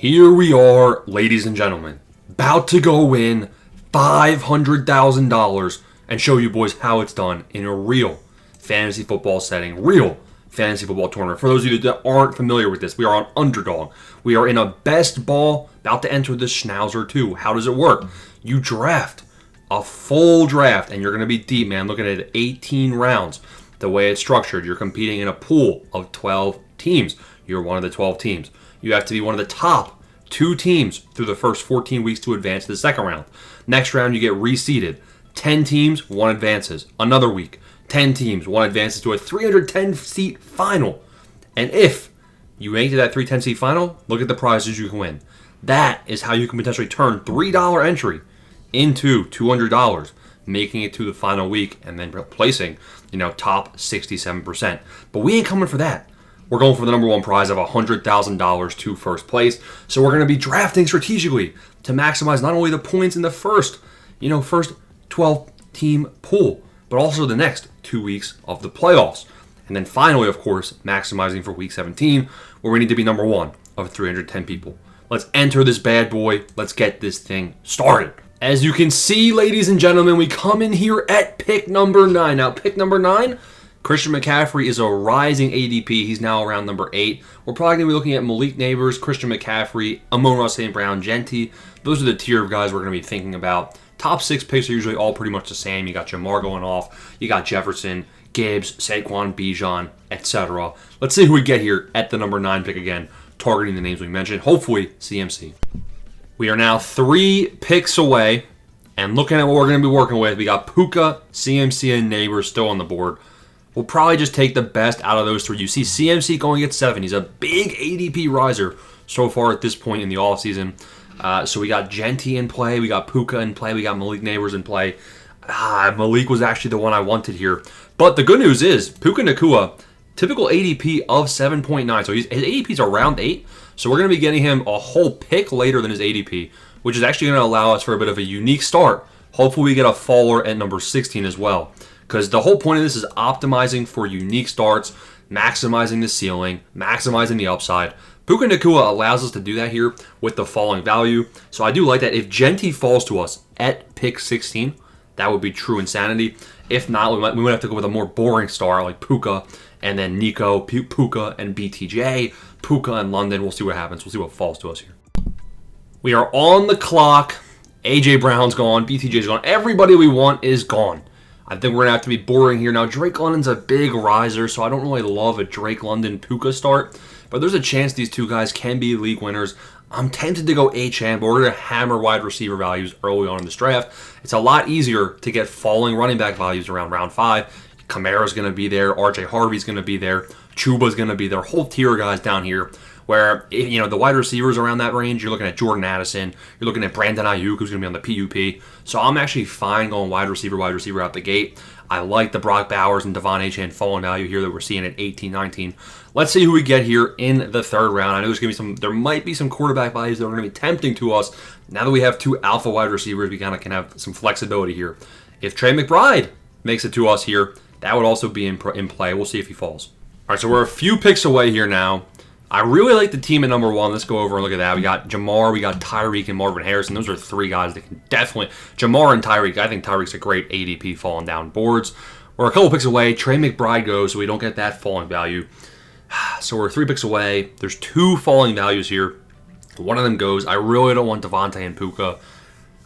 Here we are, ladies and gentlemen, about to go win $500,000 and show you boys how it's done in a real fantasy football setting, real fantasy football tournament. For those of you that aren't familiar with this, we are on Underdog. We are in a best ball, about to enter the Schnauzer 2. How does it work? You draft a full draft, and you're going to be deep, man. Looking at 18 rounds. The way it's structured, you're competing in a pool of 12 teams. You're one of the 12 teams. You have to be one of the top 2 teams through the first 14 weeks to advance to the second round. Next round, you get reseeded. 10 teams, 1 advances. Another week, 10 teams, 1 advances to a 310-seat final. And if you make it to that 310-seat final, look at the prizes you can win. That is how you can potentially turn $3 entry into $200, making it to the final week and then placing, top 67%. But we ain't coming for that. We're going for the number one prize of $100,000 to first place. So we're going to be drafting strategically to maximize not only the points in the first 12-team pool, but also the next 2 weeks of the playoffs. And then finally, of course, maximizing for week 17, where we need to be number one of 310 people. Let's enter this bad boy. Let's get this thing started. As you can see, ladies and gentlemen, we come in here at pick number 9. Now, pick number 9, Christian McCaffrey is a rising ADP. He's now around number 8. We're probably going to be looking at Malik Neighbors, Christian McCaffrey, Amon-Ra St. Brown, Genty. Those are the tier of guys we're going to be thinking about. Top 6 picks are usually all pretty much the same. You got Jamar going off. You got Jefferson, Gibbs, Saquon, Bijan, etc. Let's see who we get here at the number 9 pick again, targeting the names we mentioned. Hopefully, CMC. We are now 3 picks away, and looking at what we're going to be working with, we got Puka, CMC, and Neighbors still on the board. We'll probably just take the best out of those 3. You see CMC going at 7. He's a big ADP riser so far at this point in the offseason. So we got Genty in play. We got Puka in play. We got Malik Neighbors in play. Malik was actually the one I wanted here. But the good news is, Puka Nacua, typical ADP of 7.9. So his ADP is around 8. So we're going to be getting him a whole pick later than his ADP, which is actually going to allow us for a bit of a unique start. Hopefully we get a faller at number 16 as well. Because the whole point of this is optimizing for unique starts, maximizing the ceiling, maximizing the upside. Puka Nacua allows us to do that here with the falling value. So I do like that. If Genty falls to us at pick 16, that would be true insanity. If not, we might have to go with a more boring star like Puka, and then Nico, Puka, and BTJ, Puka, and London. We'll see what happens. We'll see what falls to us here. We are on the clock. AJ Brown's gone. BTJ's gone. Everybody we want is gone. I think we're going to have to be boring here. Now, Drake London's a big riser, so I don't really love a Drake London-Puka start. But there's a chance these two guys can be league winners. I'm tempted to go HM, but we're going to hammer wide receiver values early on in this draft. It's a lot easier to get falling running back values around round 5. Kamara's going to be there. RJ Harvey's going to be there. Chuba's going to be there. Whole tier of guys down here. Where, the wide receivers around that range, you're looking at Jordan Addison, you're looking at Brandon Ayuk, who's going to be on the PUP. So I'm actually fine going wide receiver out the gate. I like the Brock Bowers and Devon Achane falling value here that we're seeing at 18, 19. Let's see who we get here in the third round. I know there might be some quarterback values that are going to be tempting to us. Now that we have 2 alpha wide receivers, we kind of can have some flexibility here. If Trey McBride makes it to us here, that would also be in play. We'll see if he falls. All right, so we're a few picks away here now. I really like the team at number 1. Let's go over and look at that. We got Jamar, we got Tyreek, and Marvin Harrison. Those are 3 guys that can definitely... Jamar and Tyreek, I think Tyreek's a great ADP falling down boards. We're a couple picks away. Trey McBride goes, so we don't get that falling value. So we're 3 picks away. There's 2 falling values here. One of them goes. I really don't want Devontae and Puka.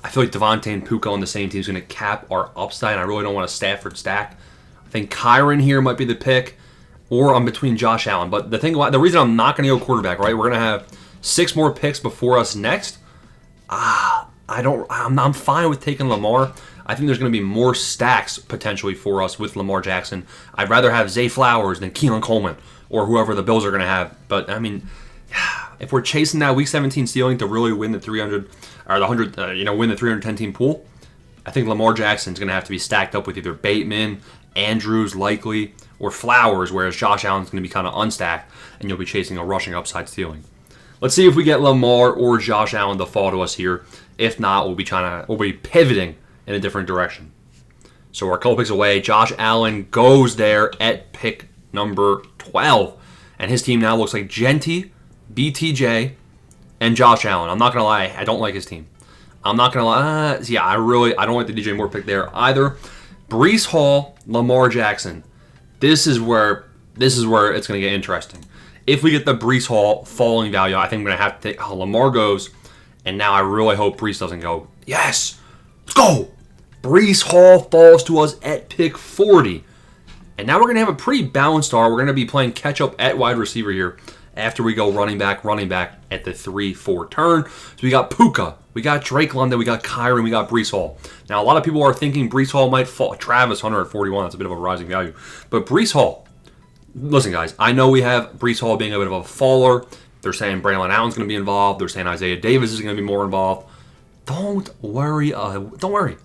I feel like Devontae and Puka on the same team is going to cap our upside, and I really don't want a Stafford stack. I think Kyron here might be the pick. Or I'm between Josh Allen. But the reason I'm not going to go quarterback, right? We're going to have 6 more picks before us next. I'm fine with taking Lamar. I think there's going to be more stacks potentially for us with Lamar Jackson. I'd rather have Zay Flowers than Keelan Coleman or whoever the Bills are going to have. But I mean, if we're chasing that Week 17 ceiling to really win the 300 or the 100, win the 310 team pool, I think Lamar Jackson's going to have to be stacked up with either Bateman, Andrews likely, or Flowers, whereas Josh Allen's going to be kind of unstacked, and you'll be chasing a rushing upside ceiling. Let's see if we get Lamar or Josh Allen to fall to us here. If not, we'll be pivoting in a different direction. So we're a couple picks away. Josh Allen goes there at pick number 12, and his team now looks like Genty, BTJ, and Josh Allen. I'm not going to lie, I don't like his team. I'm not going to lie. Yeah, I don't like the DJ Moore pick there either. Breece Hall, Lamar Jackson. This is where it's going to get interesting. If we get the Breece Hall falling value, I think I'm going to have to take Lamar goes, and now I really hope Breece doesn't go. Yes, let's go. Breece Hall falls to us at pick 40. And now we're going to have a pretty balanced start. We're going to be playing catch-up at wide receiver here after we go running back at the 3-4 turn. So we got Puka, we got Drake London, we got Kyron, we got Breece Hall. Now, a lot of people are thinking Breece Hall might fall. Travis Hunter at 41, that's a bit of a rising value. But Breece Hall, listen, guys, I know we have Breece Hall being a bit of a faller. They're saying Braylon Allen's going to be involved. They're saying Isaiah Davis is going to be more involved. Don't worry. Don't worry.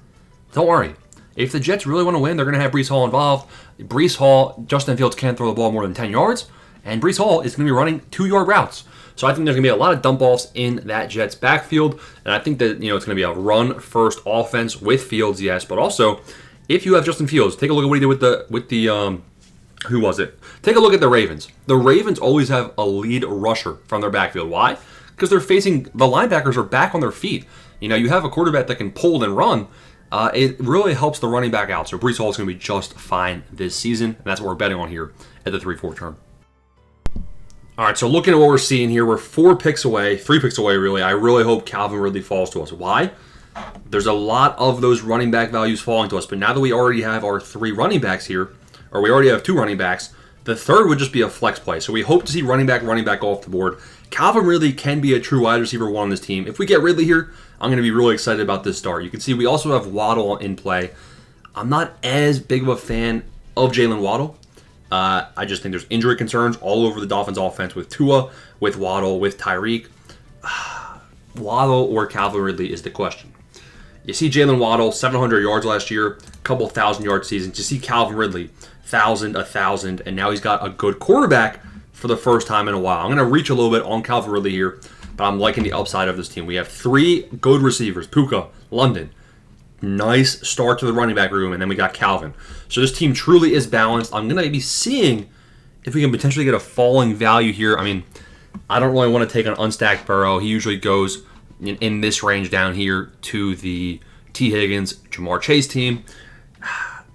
If the Jets really want to win, they're going to have Breece Hall involved. Breece Hall, Justin Fields can't throw the ball more than 10 yards, and Breece Hall is going to be running 2-yard routes. So I think there's going to be a lot of dump-offs in that Jets backfield, and I think that it's going to be a run-first offense with Fields, yes, but also if you have Justin Fields, take a look at what he did with the who was it? Take a look at the Ravens. The Ravens always have a lead rusher from their backfield. Why? Because they're facing the linebackers are back on their feet. You have a quarterback that can pull and run. It really helps the running back out. So Breece Hall is going to be just fine this season, and that's what we're betting on here at the 3-4 turn. All right, so looking at what we're seeing here, we're 3 picks away, really. I really hope Calvin Ridley falls to us. Why? There's a lot of those running back values falling to us, but now that we already have our 3 running backs here, or we already have 2 running backs, the third would just be a flex play. So we hope to see running back off the board. Calvin Ridley can be a true wide receiver 1 on this team. If we get Ridley here, I'm going to be really excited about this start. You can see we also have Waddle in play. I'm not as big of a fan of Jalen Waddle. I just think there's injury concerns all over the Dolphins offense with Tua, with Waddle, with Tyreek. Waddle or Calvin Ridley is the question. You see Jalen Waddle, 700 yards last year, couple 1,000-yard seasons. You see Calvin Ridley, 1,000, and now he's got a good quarterback for the first time in a while. I'm going to reach a little bit on Calvin Ridley here, but I'm liking the upside of this team. We have 3 good receivers, Puka, London. Nice start to the running back room, and then we got Calvin. So this team truly is balanced. I'm going to be seeing if we can potentially get a falling value here. I mean, I don't really want to take an unstacked Burrow. He usually goes in this range down here to the T. Higgins, Jamar Chase team.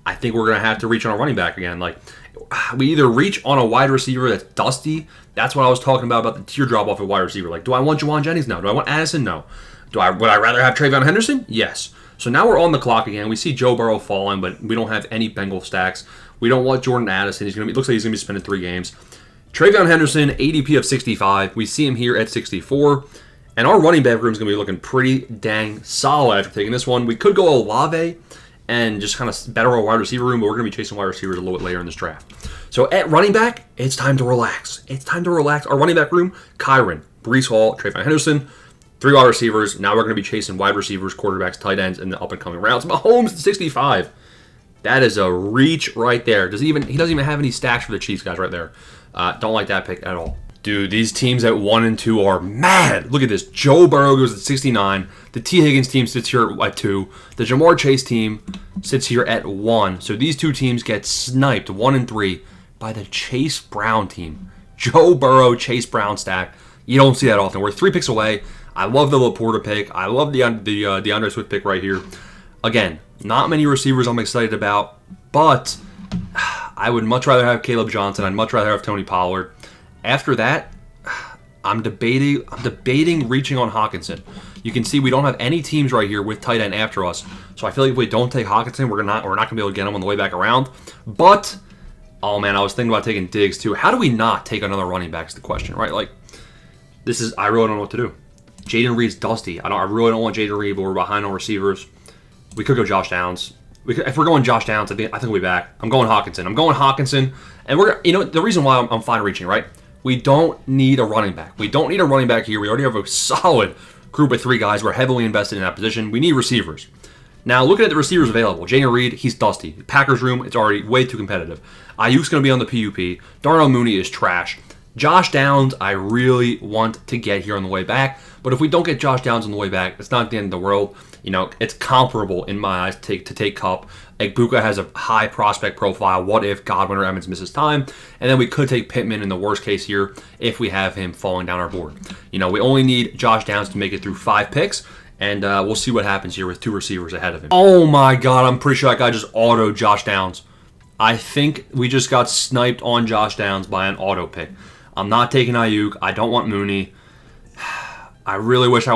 I think we're going to have to reach on a running back again. Like, we either reach on a wide receiver that's dusty. That's what I was talking about the teardrop off of wide receiver. Like, do I want Juwan Jennings? No. Do I want Addison? No. Would I rather have Travion Henderson? Yes. So now we're on the clock again. We see Joe Burrow falling, but we don't have any Bengal stacks. We don't want Jordan Addison. Looks like he's going to be spending 3 games. Travion Henderson, ADP of 65. We see him here at 64. And our running back room is going to be looking pretty dang solid after taking this one. We could go Olave and just kind of better our wide receiver room, but we're going to be chasing wide receivers a little bit later in this draft. So at running back, it's time to relax. Our running back room, Kyron, Breece Hall, Travion Henderson, 3 wide receivers. Now we're going to be chasing wide receivers, quarterbacks, tight ends in the up-and-coming rounds. Mahomes at 65. That is a reach right there. He doesn't even have any stacks for the Chiefs, guys, right there. Don't like that pick at all. Dude, these teams at 1 and 2 are mad. Look at this. Joe Burrow goes at 69. The T. Higgins team sits here at 2. The Jamar Chase team sits here at 1. So these 2 teams get sniped 1 and 3 by the Chase Brown team. Joe Burrow, Chase Brown stack. You don't see that often. We're 3 picks away. I love the Laporta pick. I love the DeAndre Swift pick right here. Again, not many receivers I'm excited about, but I would much rather have Caleb Johnson. I'd much rather have Tony Pollard. After that, I'm debating reaching on Hawkinson. You can see we don't have any teams right here with tight end after us. So I feel like if we don't take Hawkinson, we're not going to be able to get him on the way back around. But, oh man, I was thinking about taking Diggs too. How do we not take another running back is the question, right? Like, I really don't know what to do. Jaden Reed's dusty. I really don't want Jaden Reed, but we're behind on receivers. We could go Josh Downs. If we're going Josh Downs, I think we'll be back. I'm going Hawkinson. And the reason why I'm fine reaching, right? We don't need a running back. We don't need a running back here. We already have a solid group of 3 guys. We're heavily invested in that position. We need receivers. Now, looking at the receivers available, Jaden Reed, he's dusty. Packers room, it's already way too competitive. Ayuk's going to be on the PUP. Darnell Mooney is trash. Josh Downs, I really want to get here on the way back, But if we don't get Josh Downs on the way back, it's not the end of the world. It's comparable in my eyes to take Kupp. Egbuka has a high prospect profile. What if Godwin or Evans misses time? And then we could take Pittman in the worst case here if we have him falling down our board. We only need Josh Downs to make it through 5 picks. And we'll see what happens here with 2 receivers ahead of him. Oh my God, I'm pretty sure that guy just autoed Josh Downs. I think we just got sniped on Josh Downs by an auto pick. I'm not taking Ayuk. I don't want Mooney. I really wish I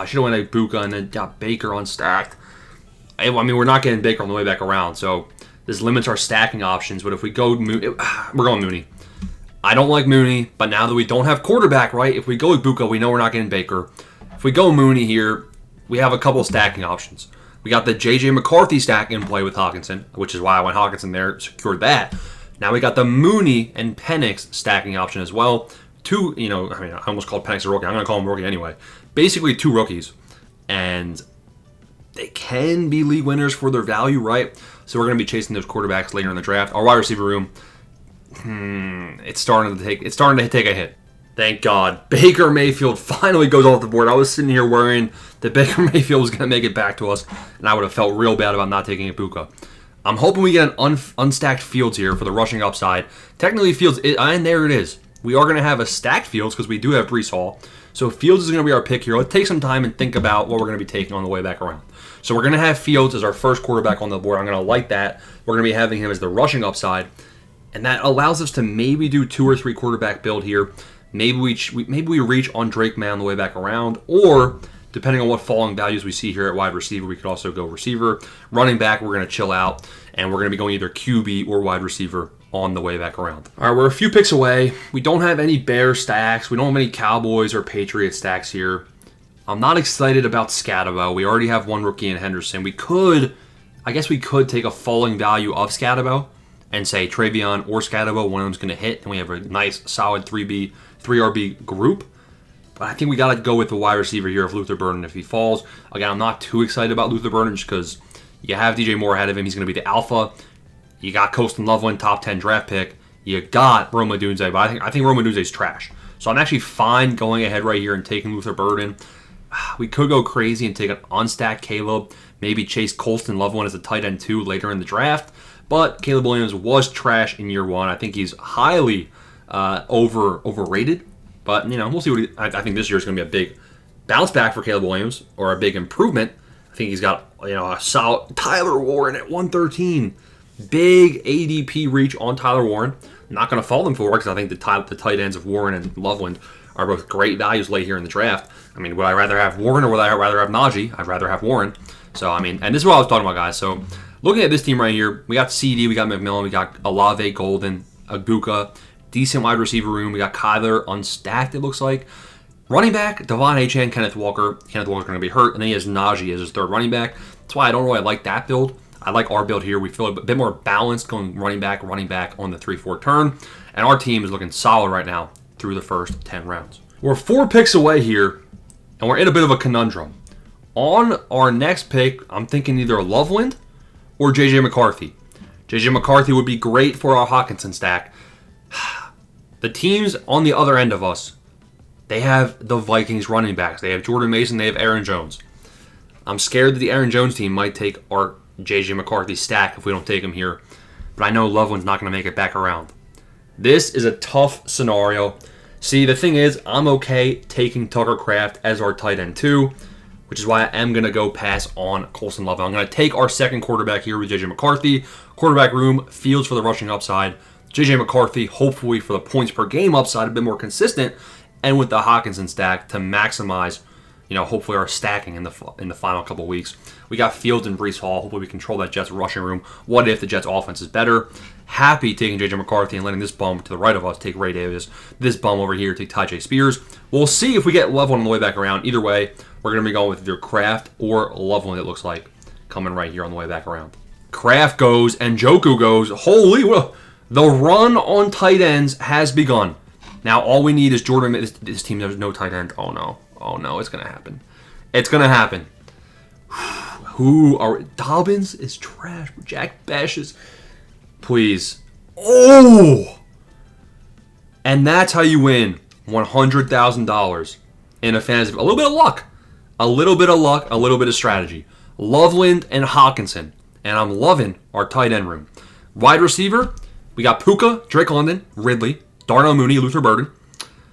should have went Egbuka and then got Baker unstacked. We're not getting Baker on the way back around, so this limits our stacking options. But if we go Mooney, we're going Mooney. I don't like Mooney, but now that we don't have quarterback, right? If we go Egbuka, we know we're not getting Baker. If we go Mooney here, we have a couple of stacking options. We got the J.J. McCarthy stack in play with Hawkinson, which is why I went Hawkinson there, secured that. Now we got the Mooney and Penix stacking option as well. I almost called Penix a rookie. I'm going to call him a rookie anyway. Basically 2 rookies. And they can be league winners for their value, right? So we're going to be chasing those quarterbacks later in the draft. Our wide receiver room, it's starting to take a hit. Thank God. Baker Mayfield finally goes off the board. I was sitting here worrying that Baker Mayfield was going to make it back to us, and I would have felt real bad about not taking Egbuka. I'm hoping we get an unstacked Fields here for the rushing upside. Technically, Fields, and there it is. We are going to have a stacked Fields because we do have Breece Hall. So Fields is going to be our pick here. Let's take some time and think about what we're going to be taking on the way back around. So we're going to have Fields as our first quarterback on the board. I'm going to like that. We're going to be having him as the rushing upside. And that allows us to maybe do 2 or 3 quarterback build here. Maybe we reach on Drake May on the way back around. Or, depending on what falling values we see here at wide receiver, we could also go receiver. Running back, we're going to chill out. And we're going to be going either QB or wide receiver on the way back around. All right, we're a few picks away. We don't have any Bears stacks. We don't have any Cowboys or Patriots stacks here. I'm not excited about Scatabo. We already have 1 rookie in Henderson. I guess we could take a falling value of Scatabo and say Travion or Scatabo, one of them's going to hit, and we have a nice, solid 3RB group. But I think we got to go with the wide receiver here of Luther Burden if he falls. Again, I'm not too excited about Luther Burden just because you have DJ Moore ahead of him. He's going to be the alpha. You got Colston Loveland, top 10 draft pick. You got Rome Odunze, but I think Rome Odunze's trash. So I'm actually fine going ahead right here and taking Luther Burden. We could go crazy and take an unstacked Caleb, maybe chase Colston Loveland as a tight end 2 later in the draft. But Caleb Williams was trash in year 1. I think he's highly overrated. But, we'll see I think this year is going to be a big bounce back for Caleb Williams or a big improvement. I think he's got, a solid Tyler Warren at 113. Big ADP reach on Tyler Warren. I'm not going to fault him for it because I think the tight ends of Warren and Loveland are both great values late here in the draft. Would I rather have Warren or would I rather have Najee? I'd rather have Warren. So, and this is what I was talking about, guys. So, looking at this team right here, we got CD, we got McMillan, we got Olave, Golden, Egbuka, decent wide receiver room. We got Kyler unstacked, it looks like. Running back, Devon Achane, Kenneth Walker. Kenneth Walker's going to be hurt, and then he has Najee as his 3rd running back. That's why I don't really like that build. I like our build here. We feel a bit more balanced going running back on the 3-4 turn. And our team is looking solid right now through the first 10 rounds. We're 4 picks away here, and we're in a bit of a conundrum. On our next pick, I'm thinking either Loveland or J.J. McCarthy. J.J. McCarthy would be great for our Hawkinson stack. The teams on the other end of us, they have the Vikings running backs. They have Jordan Mason, they have Aaron Jones. I'm scared that the Aaron Jones team might take our J.J. McCarthy stack if we don't take him here. But I know Loveland's not going to make it back around. This is a tough scenario. See, the thing is, I'm okay taking Tucker Kraft as our tight end 2, which is why I am going to go pass on Colston Loveland. I'm going to take our second quarterback here with J.J. McCarthy. Quarterback room, Fields for the rushing upside. J.J. McCarthy, hopefully for the points per game upside, a bit more consistent. And with the Hawkinson stack to maximize, hopefully our stacking in the final couple weeks. We got Fields and Breece Hall. Hopefully we control that Jets rushing room. What if the Jets offense is better? Happy taking J.J. McCarthy and letting this bum to the right of us take Ray Davis. This bum over here take Tyjae Spears. We'll see if we get Loveland on the way back around. Either way, we're going to be going with either Kraft or Loveland, it looks like, coming right here on the way back around. Kraft goes and Njoku goes. Holy, the run on tight ends has begun. Now all we need is Jordan. This team has no tight end. Oh no, it's going to happen. It's going to happen. Who are Dobbins is trash. Jack Bash is, please. Oh, and that's how you win $100,000 in a fantasy. A little bit of luck. A little bit of luck, a little bit of strategy. Loveland and Hawkinson. And I'm loving our tight end room. Wide receiver, we got Puka, Drake London, Ridley, Darnell Mooney, Luther Burden.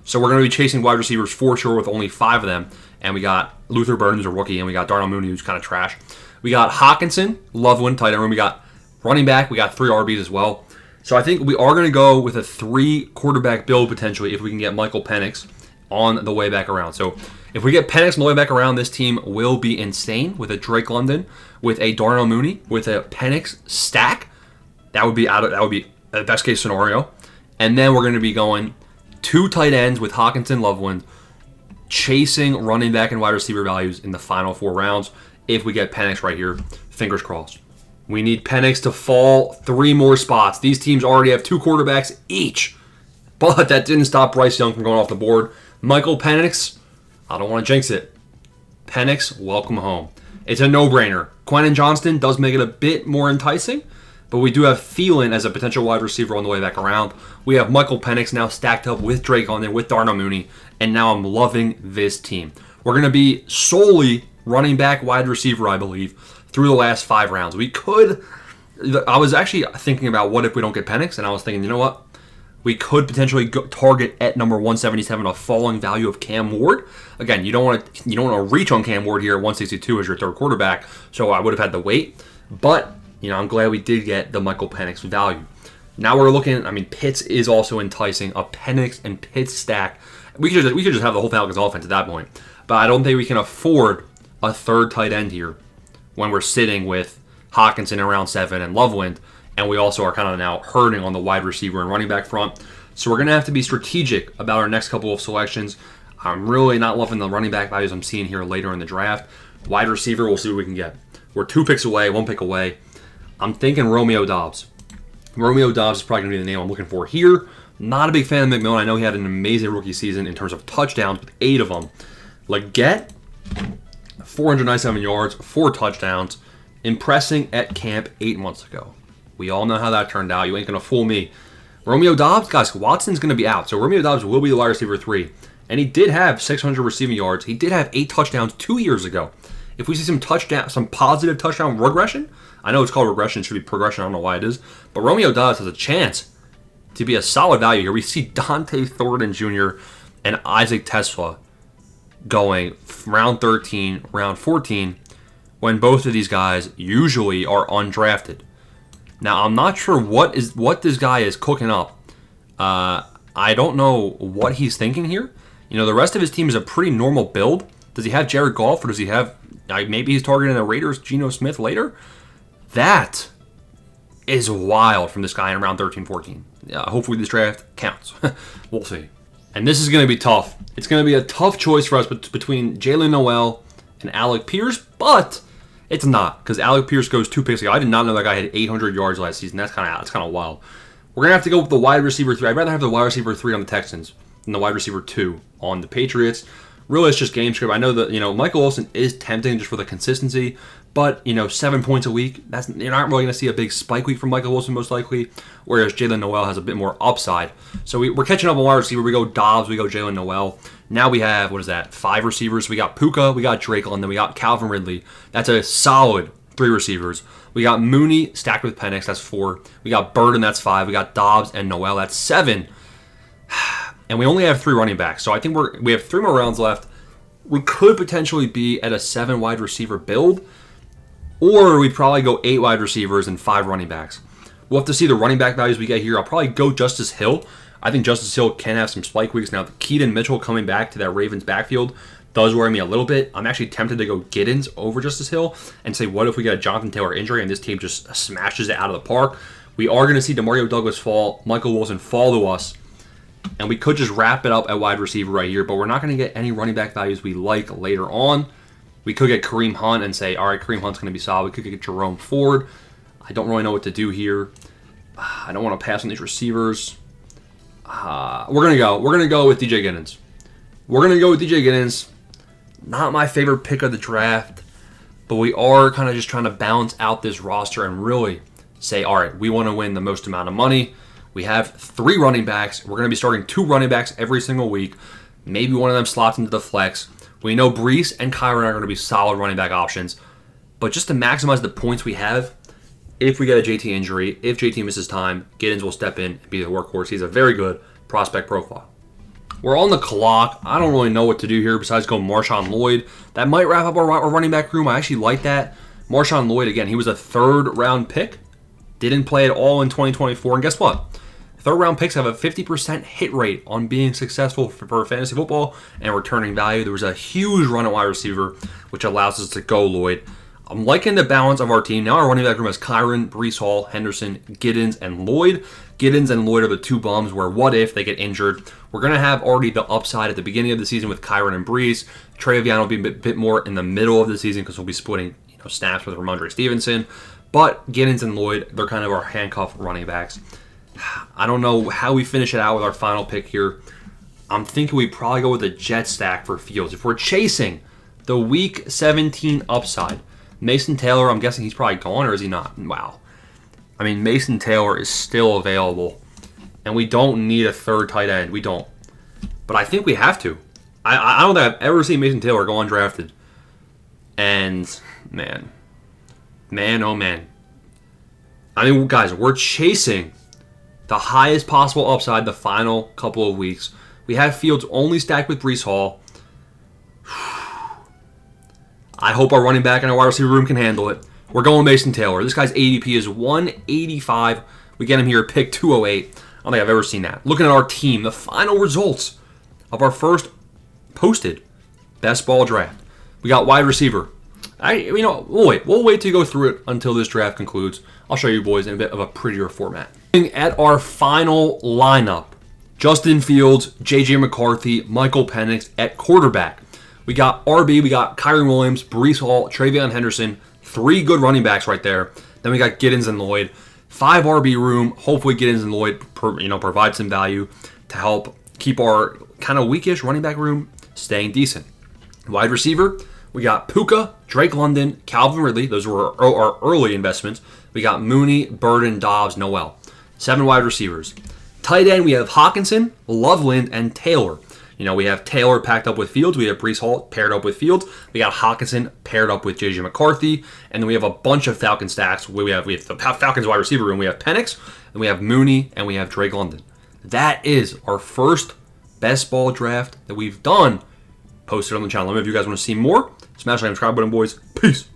So we're going to be chasing wide receivers for sure with only 5 of them. And we got Luther Burden, who's a rookie, and we got Darnell Mooney, who's kind of trash. We got Hawkinson, Loveland, tight end room. We got running back. We got 3 RBs as well. So I think we are going to go with a 3 quarterback build potentially if we can get Michael Penix on the way back around. So if we get Penix on the way back around, this team will be insane with a Drake London, with a Darnell Mooney, with a Penix stack. That would be the best case scenario. And then we're going to be going 2 tight ends with Hawkinson, Loveland, chasing running back and wide receiver values in the final 4 rounds. If we get Penix right here, fingers crossed. We need Penix to fall 3 more spots. These teams already have 2 quarterbacks each. But that didn't stop Bryce Young from going off the board. Michael Penix, I don't want to jinx it. Penix, welcome home. It's a no-brainer. Quentin Johnston does make it a bit more enticing, but we do have Thielen as a potential wide receiver on the way back around. We have Michael Penix now stacked up with Drake London, with Darnell Mooney, and now I'm loving this team. We're going to be solely running back, wide receiver, I believe, through the last 5 rounds. I was actually thinking about what if we don't get Penix, and I was thinking, you know what? We could potentially target at number 177 a falling value of Cam Ward. Again, you don't want to reach on Cam Ward here at 162 as your 3rd quarterback, so I would have had to wait. But I'm glad we did get the Michael Penix value. Now we're looking. Pitts is also enticing. A Penix and Pitts stack. We could just have the whole Falcons offense at that point. But I don't think we can afford a 3rd tight end here when we're sitting with Hawkinson in round 7 and Loveland. And we also are kind of now hurting on the wide receiver and running back front. So we're going to have to be strategic about our next couple of selections. I'm really not loving the running back values I'm seeing here later in the draft. Wide receiver, we'll see what we can get. We're 2 picks away, 1 pick away. I'm thinking Romeo Doubs. Romeo Doubs is probably going to be the name I'm looking for here. Not a big fan of McMillan. I know he had an amazing rookie season in terms of touchdowns with 8 of them. Leggett, 497 yards, 4 touchdowns, impressing at camp 8 months ago. We all know how that turned out. You ain't going to fool me. Romeo Doubs, guys, Watson's going to be out. So Romeo Doubs will be the wide receiver 3. And he did have 600 receiving yards. He did have 8 touchdowns 2 years ago. If we see some positive touchdown regression, I know it's called regression. It should be progression. I don't know why it is. But Romeo Doubs has a chance to be a solid value here. We see Dante Thornton Jr. and Isaac Tesla going round 13, round 14, when both of these guys usually are undrafted. Now, I'm not sure what this guy is cooking up. I don't know what he's thinking here. The rest of his team is a pretty normal build. Does he have Jared Goff, or does he have, maybe he's targeting the Raiders' Geno Smith later? That is wild from this guy in round 13, 14. Hopefully this draft counts. We'll see. And this is going to be tough. It's going to be a tough choice for us between Jalen Noel and Alec Pierce, but it's not, because Alec Pierce goes 2 picks ago. I did not know that guy had 800 yards last season. That's kind of wild. We're going to have to go with the wide receiver 3. I'd rather have the wide receiver 3 on the Texans than the wide receiver 2 on the Patriots. Really, it's just game script. I know that, Michael Wilson is tempting just for the consistency, but, 7 points a week, you're not really going to see a big spike week from Michael Wilson, most likely, whereas Jalen Noel has a bit more upside. So we're catching up on wide receiver. We go Dobbs, we go Jalen Noel. Now we have, 5 receivers. We got Puka, we got Drake London, we got Calvin Ridley. That's a solid 3 receivers. We got Mooney stacked with Penix, that's 4. We got Burden, that's 5. We got Dobbs and Noel, that's 7. And we only have 3 running backs. So I think we have 3 more rounds left. We could potentially be at a 7 wide receiver build, or we'd probably go 8 wide receivers and 5 running backs. We'll have to see the running back values we get here. I'll probably go Justice Hill. I think Justice Hill can have some spike weeks. Now, Keaton Mitchell coming back to that Ravens backfield does worry me a little bit. I'm actually tempted to go Giddens over Justice Hill and say, what if we get a Jonathan Taylor injury and this team just smashes it out of the park? We are going to see Demario Douglas fall, Michael Wilson fall to us, and we could just wrap it up at wide receiver right here, but we're not going to get any running back values we like later on. We could get Kareem Hunt and say, all right, Kareem Hunt's going to be solid. We could get Jerome Ford. I don't really know what to do here. I don't want to pass on these receivers. We're gonna go with DJ Giddens. Not my favorite pick of the draft, but we are kind of just trying to balance out this roster and really say, all right, we want to win the most amount of money. We have 3 running backs. We're going to be starting 2 running backs every single week. Maybe one of them slots into the flex. We know Brees and Kyron are going to be solid running back options. But just to maximize the points we have, if we get a JT injury, if JT misses time, Giddens will step in and be the workhorse. He's a very good prospect profile. We're on the clock. I don't really know what to do here besides go Marshawn Lloyd. That might wrap up our running back room. I actually like that. Marshawn Lloyd, again, he was a third-round pick. Didn't play at all in 2024. And guess what? Third-round picks have a 50% hit rate on being successful for fantasy football and returning value. There was a huge run at wide receiver, which allows us to go Lloyd. I'm liking the balance of our team. Now our running back room has Kyron, Brees Hall, Henderson, Giddens, and Lloyd. Giddens and Lloyd are the two bums where what if they get injured? We're going to have already the upside at the beginning of the season with Kyron and Brees. Travion will be a bit more in the middle of the season because we'll be splitting snaps with Ramondre Stevenson. But Giddens and Lloyd, they're kind of our handcuff running backs. I don't know how we finish it out with our final pick here. I'm thinking we probably go with a jet stack for Fields. If we're chasing the Week 17 upside, Mason Taylor, I'm guessing he's probably gone, or is he not? Wow. I mean, Mason Taylor is still available, and we don't need a third tight end. We don't. But I think we have to. I don't think I've ever seen Mason Taylor go undrafted. And, man, oh man. I mean, guys, we're chasing the highest possible upside the final couple of weeks. We have Fields only stacked with Brees Hall. I hope our running back and our wide receiver room can handle it. We're going Mason Taylor. This guy's ADP is 185. We get him here at pick 208. I don't think I've ever seen that. Looking at our team, the final results of our first posted best ball draft. We got wide receiver. We'll wait. We'll wait to go through it until this draft concludes. I'll show you boys in a bit of a prettier format. At our final lineup, Justin Fields, J.J. McCarthy, Michael Penix at quarterback. We got RB, we got Kyron Williams, Brees Hall, Travion Henderson. 3 good running backs right there. Then we got Giddens and Lloyd. 5 RB room. Hopefully Giddens and Lloyd provide some value to help keep our kind of weakish running back room staying decent. Wide receiver, we got Puka, Drake London, Calvin Ridley. Those were our early investments. We got Mooney, Burden, Dobbs, Noel. 7 wide receivers. Tight end, we have Hawkinson, Loveland, and Taylor. We have Taylor packed up with Fields. We have Brees Hall paired up with Fields. We got Hawkinson paired up with J.J. McCarthy. And then we have a bunch of Falcon stacks. We have the Falcons wide receiver room. We have Penix, and we have Mooney, and we have Drake London. That is our first best ball draft that we've done posted on the channel. Let me know if you guys want to see more. Smash that subscribe button, boys. Peace.